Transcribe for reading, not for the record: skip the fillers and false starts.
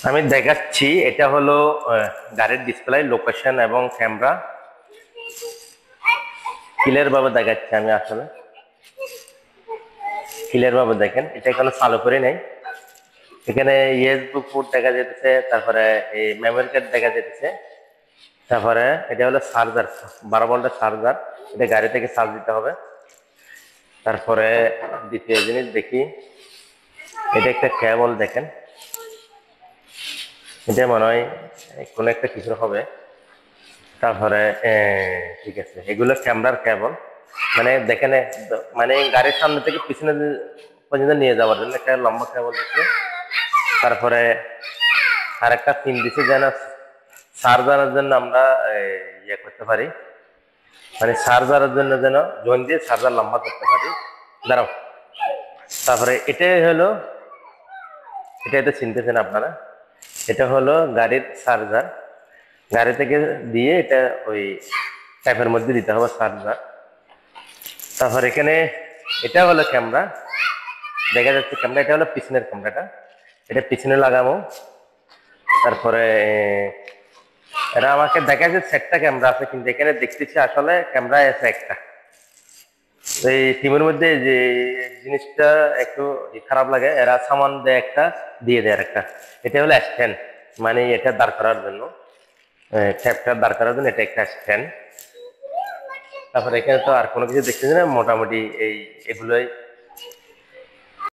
আমি দেখাচ্ছি, এটা হলো গাড়ির ডিসপ্লে, লোকেশন এবং ক্যামেরা। ক্লিয়ার ভাবে দেখাচ্ছি আমি, আসলে ক্লিয়ার ভাবে দেখেন। এটা এখানে চালু করে নেই, এখানে ইউএসবি পোর্ট দেখা যেতেছে, তারপরে এই মেমোরি কার্ড দেখা যেতেছে, তারপরে এটা হলো চার্জার, 12 ভোল্টের চার্জার। এটা গাড়ি থেকে চার্জ দিতে হবে। তারপরে দ্বিতীয় জিনিস দেখি, এটা একটা কেবল দেখেন, এটা মনে হয় কোনো একটা কিছু হবে। তারপরে ঠিক আছে, এগুলো ক্যামেরার কেবল, মানে দেখেন মানে গাড়ির সামনে থেকে পিছনে পর্যন্ত নিয়ে যাওয়ার জন্য একটা লম্বা কেবল দিচ্ছে। তারপরে আরেকটা পিন দিচ্ছে যেন চার্জারের জন্য আমরা ইয়ে করতে পারি, মানে চার্জারের জন্য যেন জয়েন দিয়ে চার্জার লম্বা করতে পারি। দাঁড়াও, তারপরে এটাই হলো, এটা চিনতেছেন আপনারা, এটা হলো গাড়ির চার্জার। গাড়ি থেকে দিয়ে এটা ওই ট্যাপের মধ্যে দিতে হবে চার্জার। তারপর এখানে এটা হলো ক্যামেরা, দেখা যাচ্ছে ক্যামেরা, এটা হলো পিছনের ক্যামেরাটা, এটা পিছনে লাগাবো। তারপরে এরা আমাকে দেখা যাচ্ছে একটা ক্যামেরা আছে, কিন্তু এখানে দেখতেছি আসলে ক্যামেরা আছে একটা। এই টিমের মধ্যে যে জিনিসটা একটু খারাপ লাগে, এরা সামান দেয় একটা, দিয়ে দেয় একটা। এটা হলো স্ট্যান্ড, মানে এটা দাঁড় করার জন্য, ট্যাপটা দাঁড় করার জন্য এটা একটা স্ট্যান্ড। তারপরে এখানে তো আর কোনো কিছু দেখতেছি না, মোটামুটি এগুলোই